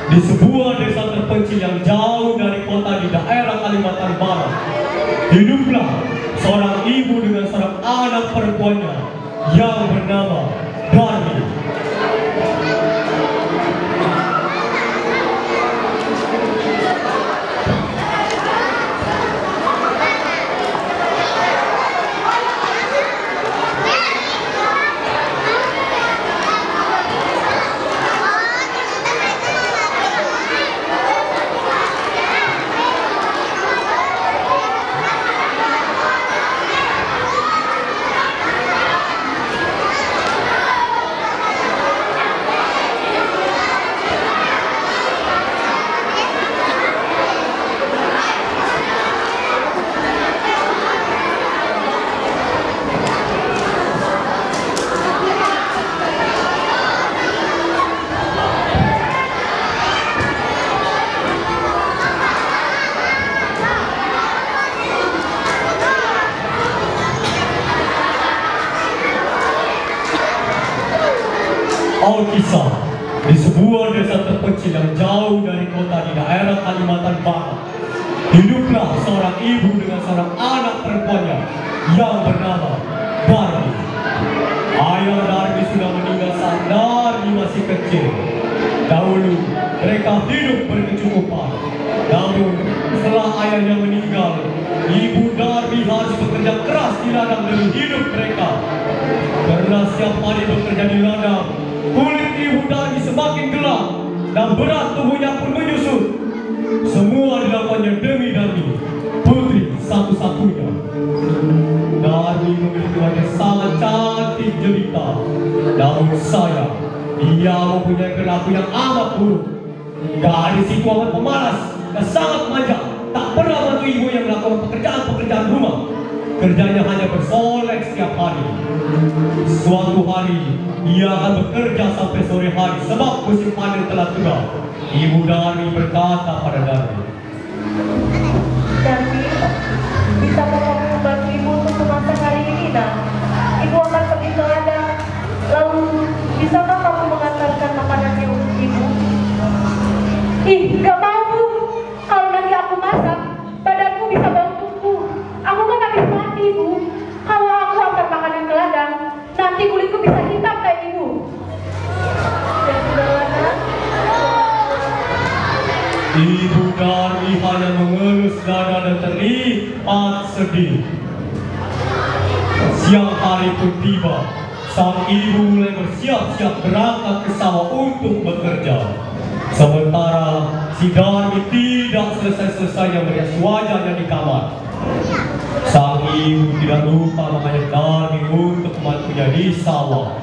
di sebuah desa terpencil yang jauh dari kota di daerah Kalimantan Barat, hiduplah seorang ibu dengan seorang anak perempuannya yang bernama Darmi. Alkisah, di sebuah desa terpencil yang jauh dari kota di daerah Kalimantan Barat, hiduplah seorang ibu dengan seorang anak perempuannya yang bernama Darmi. Ayah Darmi sudah meninggal saat Darmi masih kecil. Dahulu mereka hidup berkecukupan. Namun setelah ayahnya meninggal, ibu Darmi harus bekerja keras di ladang demi hidup mereka. Karena setiap hari bekerja di ladang, kulit ibu Darmi semakin gelap dan berat tubuhnya pun menyusut. Semua dilakukannya demi Darmi, putri satu-satunya. Darmi memiliki wajah sangat cantik jelita. Namun sayang, dia mempunyai perilaku yang amat buruk. Gadis itu amat pemalas dan sangat manja, tak pernah bantu ibu yang melakukan pekerjaan-pekerjaan rumah. Kerjanya hanya bersolek setiap hari. Suatu hari, ia akan bekerja sampai sore hari sebab musim panen telah tiba. Ibu Darmi berkata pada Darmi, Darmi, bisa kamu membantu ibu untuk memasak hari ini, nak? Ibu akan pergi ke ladang. Lalu, bisakah kamu mengantarkan makanannya untuk ibu? Ih, gak mau, Bu. Kalau nanti aku masak, badanku bisa bau tubuh. Aku kan habis mati, Bu. Kalau aku antar makanan ke ladang, nanti kulitku bisa hitam kayak ibu. Ya sudahlah, nak. Ibu Darmi hanya mengelus dada dan terlihat sedih. Siang hari pun tiba. Sang ibu mulai bersiap-siap berangkat ke sawah untuk bekerja. Sementara si Darmi tidak selesai-selesainya merias wajahnya di kamar. Sang ibu tidak lupa mengajak Darmi untuk membantunya di sawah.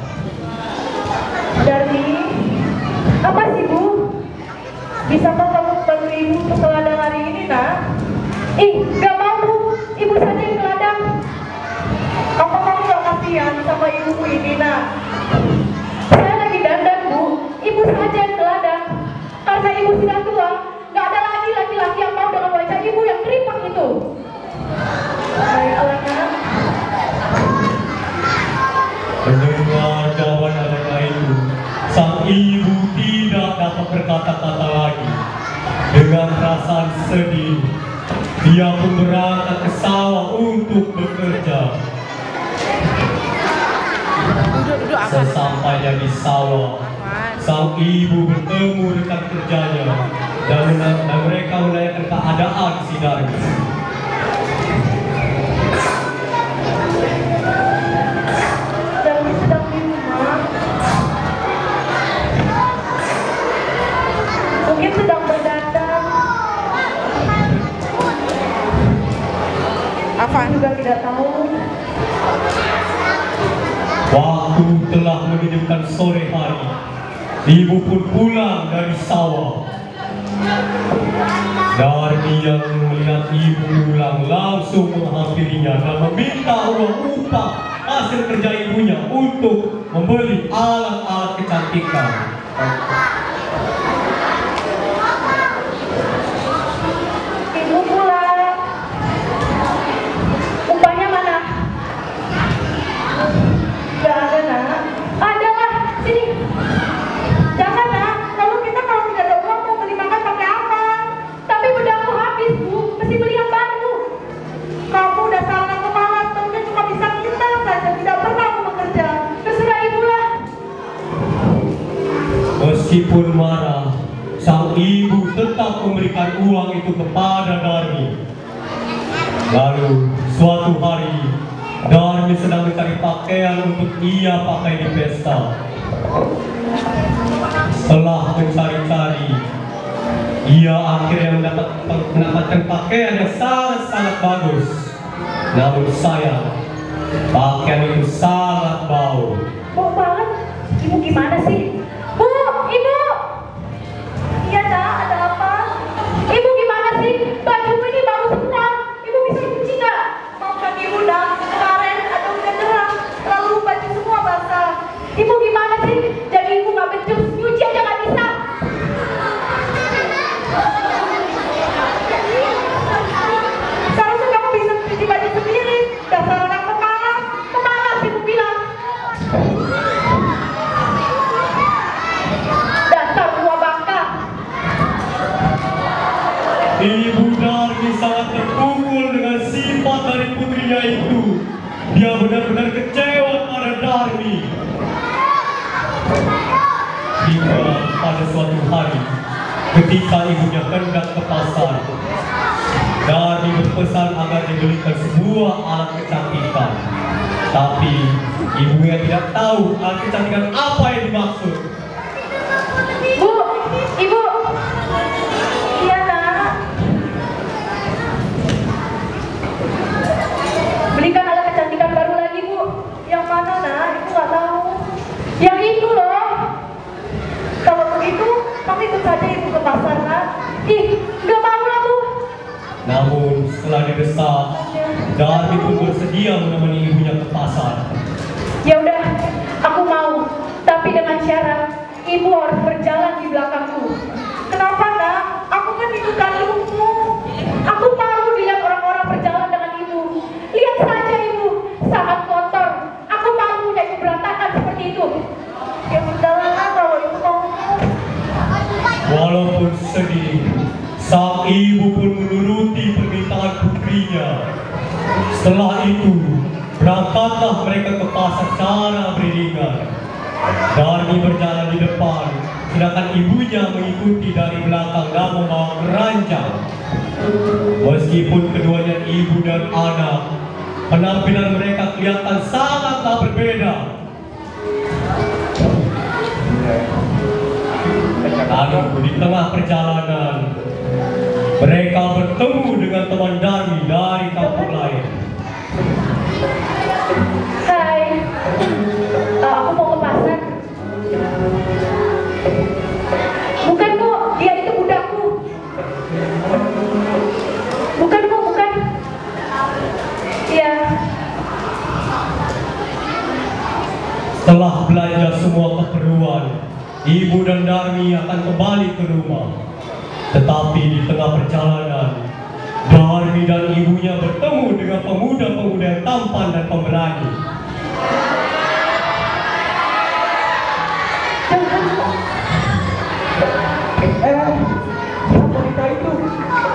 Darmi, apa sih, Bu? Bisakah kamu bantu ibu untuk ke ladang hari ini, nak? Ih, gak mau, Bu. Ibu saja yang ke ladang. Apa kamu gak kasihan sama ibuku ini, nak? Saya lagi dandan, Bu. Ibu saja yang ke ladang. Karena ibu sudah tua, gak ada lagi laki-laki yang mau dengan wajah ibu yang keriput itu. Baiklah, nak. Mendengar jawaban anaknya itu, sang ibu tidak dapat berkata-kata lagi. Dengan perasaan sedih, dia pun berangkat ke sawah untuk bekerja. Sesampainya di sawah, sang ibu bertemu rekan kerjanya dan mereka menanyakan keadaan si Darmi. Darmi sedang di rumah. Mungkin sedang berdandan. Apa juga tidak tahu. Waktu telah menghidupkan sore hari. Ibu pun pulang dari sawah. Darmi yang melihat ibu pulang langsung menghampirinya dan meminta uang upah hasil kerja ibunya untuk membeli alat-alat kecantikan. Ibu pulang. Upahnya mana? Gak ada, nak. Ada lah, sini. Jangan, nak. Lalu kita kalau tidak ada uang mau Meskipun marah, sang ibu tetap memberikan uang itu kepada Darmi. Lalu suatu hari, Darmi sedang mencari pakaian untuk ia pakai di pesta. Setelah mencari-cari, ia akhirnya mendapatkan pakaian yang sangat bagus. Namun sayang, pakaian itu sangat bau. Bau banget. Ibu gimana sih? Bu, ibu. Iya nak, ada apa? Ibu gimana sih? Bajumu ini bau semua. Ibu bisa cuci nggak? Maafkan ibu nak. Kemarin ada hujan deras, lalu baju semua basah. Ibu gimana sih? Jadi ibu nggak becus, nyuci aja nggak bisa. Seharusnya kamu bisa cuci baju sendiri. Dasar anak pemalas, pemalas ibu bilang. Dasar tua bangka. Ibu Darmi sangat terpukul dengan sifat dari putrinya itu. Dia benar-benar kecewa pada Darmi. Hingga pada suatu hari, ketika ibunya hendak ke pasar, Darmi berpesan agar dibelikan sebuah alat kecantikan. Tapi ibunya tidak tahu alat kecantikan apa yang dimaksud. Bu, ibu. Iya nak. Belikan alat kecantikan baru lagi bu. Yang mana nak? Ibu nggak tahu. Yang itu loh. Kalau begitu, kamu ikut saja ibu ke pasar nak. Ih, nggak mau lah bu. Namun setelah didesak, Darmi pun bersedia menemani ibunya ke pasar. Ya udah, aku mau. Tapi dengan syarat, ibu harus berjalan di belakangku. Kenapa nak? Aku kan ibu kandungmu. Aku malu dilihat orang-orang berjalan dengan ibu. Lihat saja ibu, sangat kotor. Aku malu punya ibu berantakan seperti itu. Ya udahlah nak, kalau ibu mau. Walaupun sedih, sang ibu pun menuruti permintaan putrinya. Setelah itu, berangkatlah mereka ke pasar secara beriringan. Darmi berjalan di depan, sedangkan ibunya mengikuti dari belakang dan membawa keranjang. Meskipun keduanya ibu dan anak, penampilan mereka kelihatan sangatlah berbeda. Lalu di tengah perjalanan, mereka bertemu dengan teman Darmi dari kampung lain. Hai, aku mau ke pasar. Bukan kok, dia itu budakku. Bukan kok, bukan. Iya. Setelah belanja semua keperluan, ibu dan Darmi akan kembali ke rumah. Tetapi di tengah perjalanan, Darmi dan ibunya bertemu dengan pemuda-pemuda yang tampan dan pemberani. Wanita itu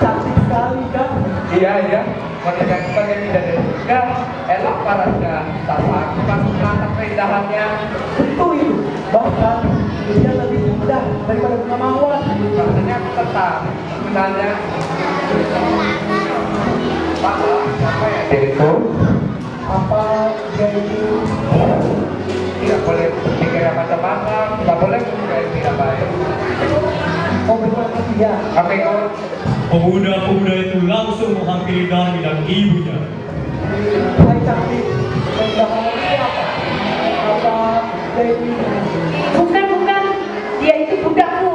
cantik sekali kan? Iya, wanita sebagai bidadari juga elok parasnya. Sama aku masuk menatap keindahannya. Betul itu. Bahkan dia lebih indah daripada bunga mawar. Rasanya aku tertarik. Sebenarnya Pak, siapa ya dia itu? Apa dia itu? Tidak boleh berpikir macam-macam. Tidak boleh berpikir yang tidak baik. Oh betul dia. Kami ikut. Pemuda-pemuda itu langsung menghampiri Darmi dan ibunya. Hai cantik. Dan jangan siapa? Apa dia itu? Bukan, bukan. Dia itu budakku.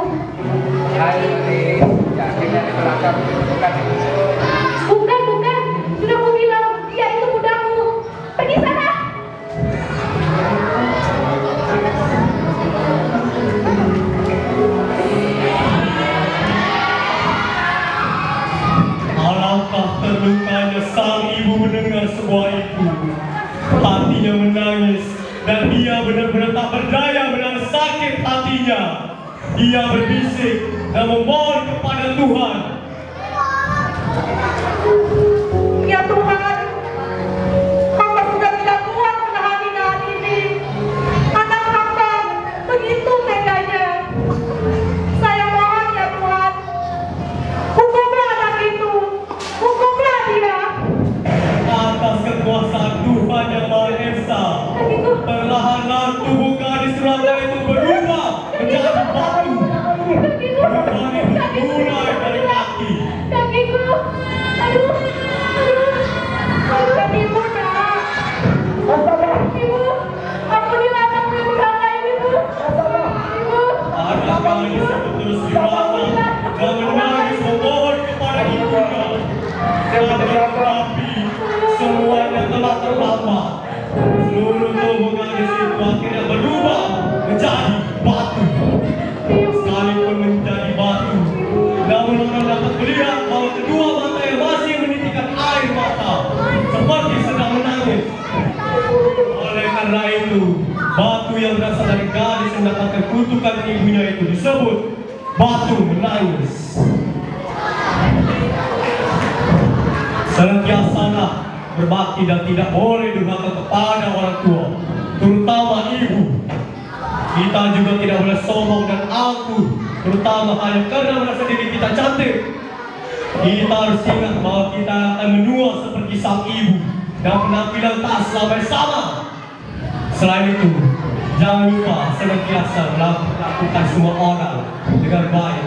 Hai, Manis. Yakinnya di belakang bukan itu. Bukan, bukan. Sudah aku bilang, dia itu budakku. Pergi sana. Alangkah terlukanya sang ibu mendengar semua itu. Hatinya menangis dan dia benar-benar tak berdaya menahan sakit hatinya. Ia berbisik dan memohon kepada Tuhan. Ya Tuhan, hamba sudah tidak kuat menahan ini. Anak hamba begitu teganya. Dan tubuh gadis Rangga itu berubah menjadi batu. Perubahan itu mulai dari kaki. Kakiku. Aduh. Ibu nak. Ibu. Ampunilah aku yang bersalah ini, Bu. Ibu. Anak gadis itu terus dirasa dan menangis memohon kepada ibunya. Tetapi semuanya telah terlambat. Seluruh tubuh gadis itu akhirnya berubah menjadi batu. Sekalipun menjadi batu, namun orang dapat melihat bahwa kedua matanya masih menitikkan air mata seperti sedang menangis. Oleh karena itu, batu yang berasal dari gadis yang mendapatkan kutukan ibunya itu disebut batu menangis. Senantiasalah berbakti dan tidak boleh durhaka kepada orang tua, terutama ibu. Kita juga tidak boleh sombong dan angkuh, terutama hanya karena merasa diri kita cantik. Kita harus ingat bahwa kita akan menua seperti sang ibu dan penampilan tak selamanya sama. Selain itu, jangan lupa senantiasa melakukan semua orang dengan baik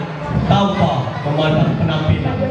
tanpa memandang penampilan.